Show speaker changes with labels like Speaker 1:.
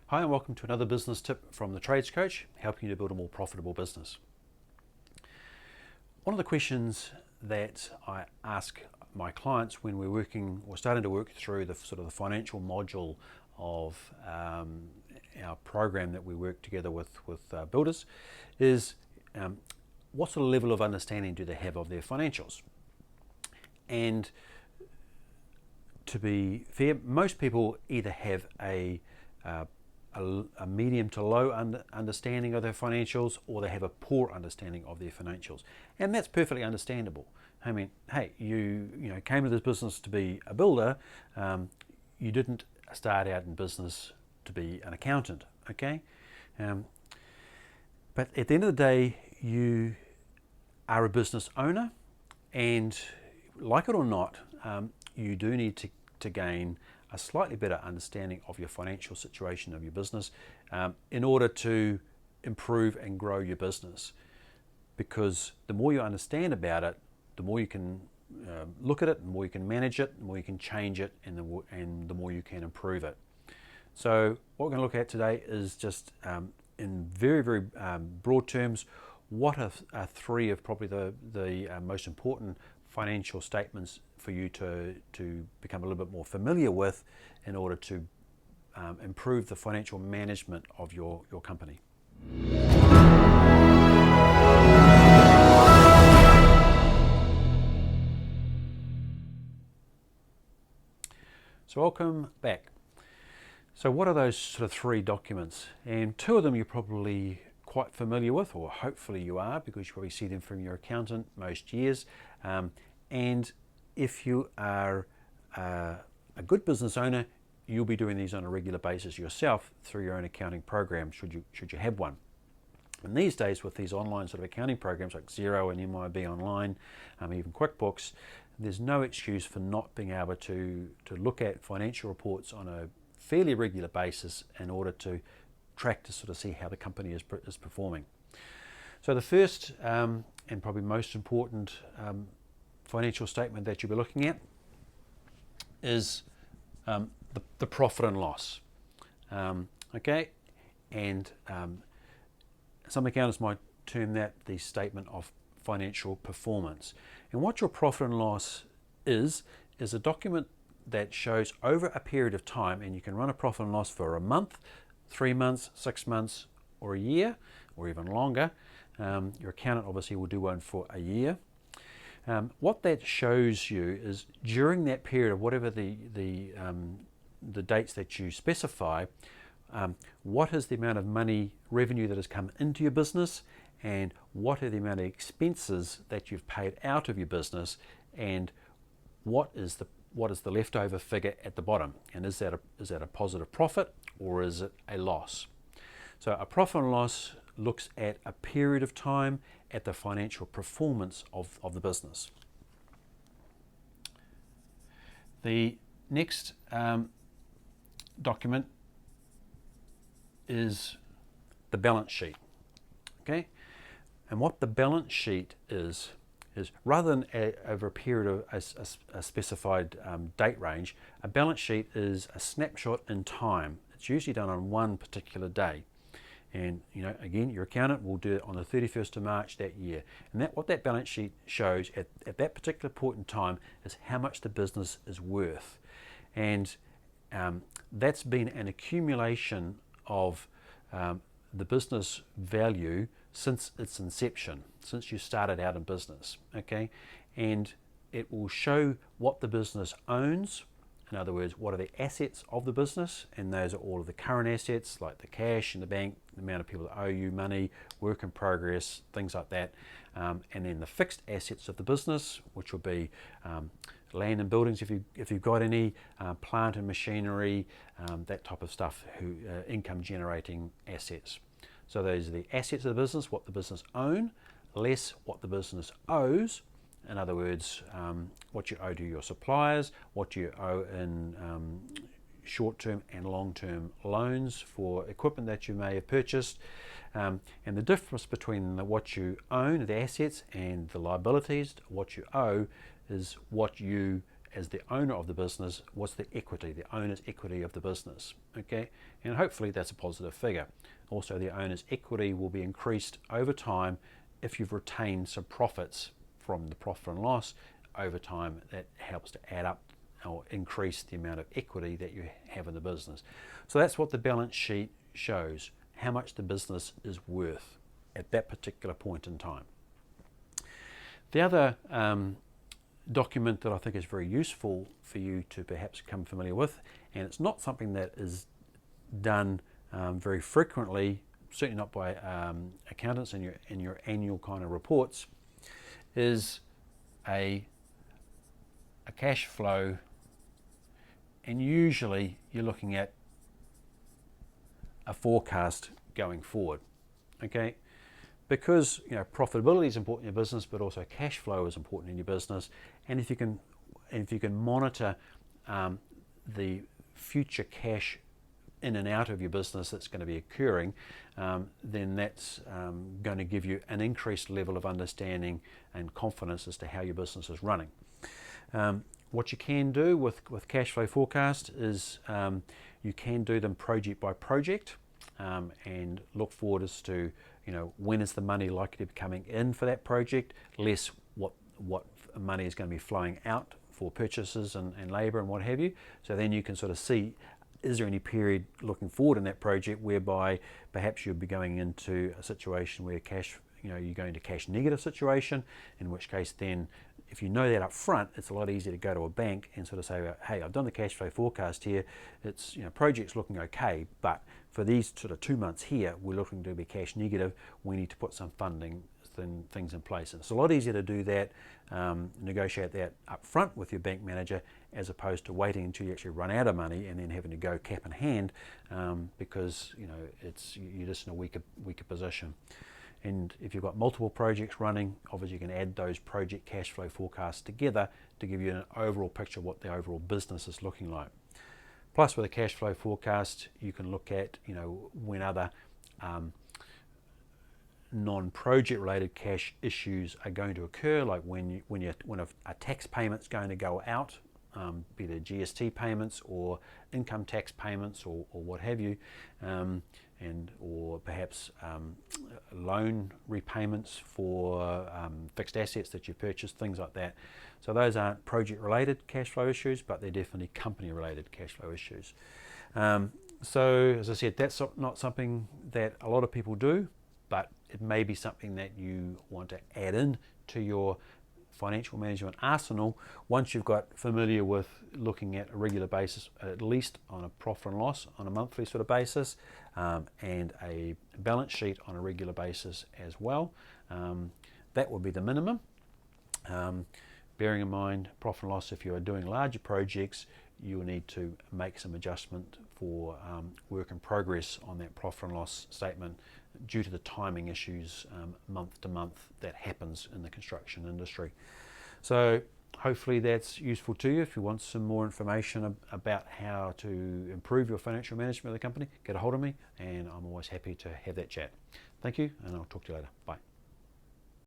Speaker 1: Hi and welcome to another business tip from the Trades Coach, helping you to build a more profitable business. One of the questions that I ask my clients when we're working or starting to work through the sort of the financial module of our program that we work together with builders is what sort of level of understanding do they have of their financials? And to be fair, most people either have a medium to low understanding of their financials, or they have a poor understanding of their financials, and that's perfectly understandable. I mean, hey, you came to this business to be a builder. You didn't start out in business to be an accountant, okay? But at the end of the day, you are a business owner, and like it or not, you do need to gain a slightly better understanding of your financial situation of your business in order to improve and grow your business. Because the more you understand about it, the more you can look at it, the more you can manage it, the more you can change it, and the more you can improve it. So what we're going to look at today is just in very, very broad terms, what are three of probably the most important financial statements for you to become a little bit more familiar with in order to improve the financial management of your company. So welcome back. So what are those sort of three documents? And two of them you're probably quite familiar with, or hopefully you are, because you probably see them from your accountant most years. And if you are a good business owner, you'll be doing these on a regular basis yourself through your own accounting program, should you have one. And these days, with these online sort of accounting programs like Xero and MYOB Online, even QuickBooks, there's no excuse for not being able to look at financial reports on a fairly regular basis in order to track to sort of see how the company is performing. So the first and probably most important financial statement that you'll be looking at is the profit and loss. Okay, and some accountants might term that the statement of financial performance. And what your profit and loss is a document that shows over a period of time, and you can run a profit and loss for a month, 3 months, 6 months, or a year, or even longer. Your accountant obviously will do one for a year. What that shows you is during that period of whatever the dates that you specify, what is the amount of money, revenue that has come into your business, and what are the amount of expenses that you've paid out of your business, and what is the leftover figure at the bottom, and is that a positive profit or is it a loss? So a profit and loss looks at a period of time at the financial performance of the business. The next document is the balance sheet. Okay, and what the balance sheet is rather than over a period of a specified date range, a balance sheet is a snapshot in time. It's usually done on one particular day. And again, your accountant will do it on the 31st of March that year. And what that balance sheet shows at that particular point in time is how much the business is worth. And that's been an accumulation of the business value since its inception, since you started out in business, okay? And it will show what the business owns. In other words, what are the assets of the business? And those are all of the current assets, like the cash in the bank, the amount of people that owe you money, work in progress, things like that. And then the fixed assets of the business, which will be land and buildings if you've got any, plant and machinery, that type of stuff, income generating assets. So those are the assets of the business, what the business own, less what the business owes. In other words, what you owe to your suppliers, what you owe in short-term and long-term loans for equipment that you may have purchased. And the difference between what you own, the assets, and the liabilities, what you owe, is what you as the owner of the business, what's the equity, the owner's equity of the business, okay? And hopefully that's a positive figure. Also, the owner's equity will be increased over time if you've retained some profits from the profit and loss over time. That helps to add up or increase the amount of equity that you have in the business. So that's what the balance sheet shows, how much the business is worth at that particular point in time. The other document that I think is very useful for you to perhaps become familiar with, and it's not something that is done very frequently, certainly not by accountants in your annual kind of reports, is a cash flow. And usually you're looking at a forecast going forward, okay? Because profitability is important in your business, but also cash flow is important in your business. And if you can monitor the future cash in and out of your business that's going to be occurring, then that's going to give you an increased level of understanding and confidence as to how your business is running. What you can do with cash flow forecast is you can do them project by project and look forward as to when is the money likely to be coming in for that project, less what money is going to be flowing out for purchases and labour and what have you. So then you can sort of see, is there any period looking forward in that project whereby perhaps you'll be going into a situation where you're going into cash negative situation, in which case then if you know that up front, it's a lot easier to go to a bank and sort of say, hey, I've done the cash flow forecast here. It's project's looking okay, but for these sort of 2 months here, we're looking to be cash negative. We need to put some funding things in place. And it's a lot easier to do that, negotiate that up front with your bank manager, as opposed to waiting until you actually run out of money and then having to go cap in hand because you're just in a weaker position. And if you've got multiple projects running, obviously you can add those project cash flow forecasts together to give you an overall picture of what the overall business is looking like. Plus, with a cash flow forecast, you can look at when other non-project related cash issues are going to occur, like when a tax payment's going to go out, be it GST payments or income tax payments or what have you, or perhaps loan repayments for fixed assets that you purchased, things like that. So those aren't project related cash flow issues, but they're definitely company related cash flow issues. So as I said, that's not something that a lot of people do, but it may be something that you want to add in to your financial management arsenal once you've got familiar with looking at a regular basis, at least on a profit and loss on a monthly sort of basis, and a balance sheet on a regular basis as well. That would be the minimum. Bearing in mind profit and loss, if you are doing larger projects, you will need to make some adjustment for work in progress on that profit and loss statement due to the timing issues month to month that happens in the construction industry. So hopefully that's useful to you. If you want some more information about how to improve your financial management of the company, get a hold of me and I'm always happy to have that chat. Thank you, and I'll talk to you later. Bye.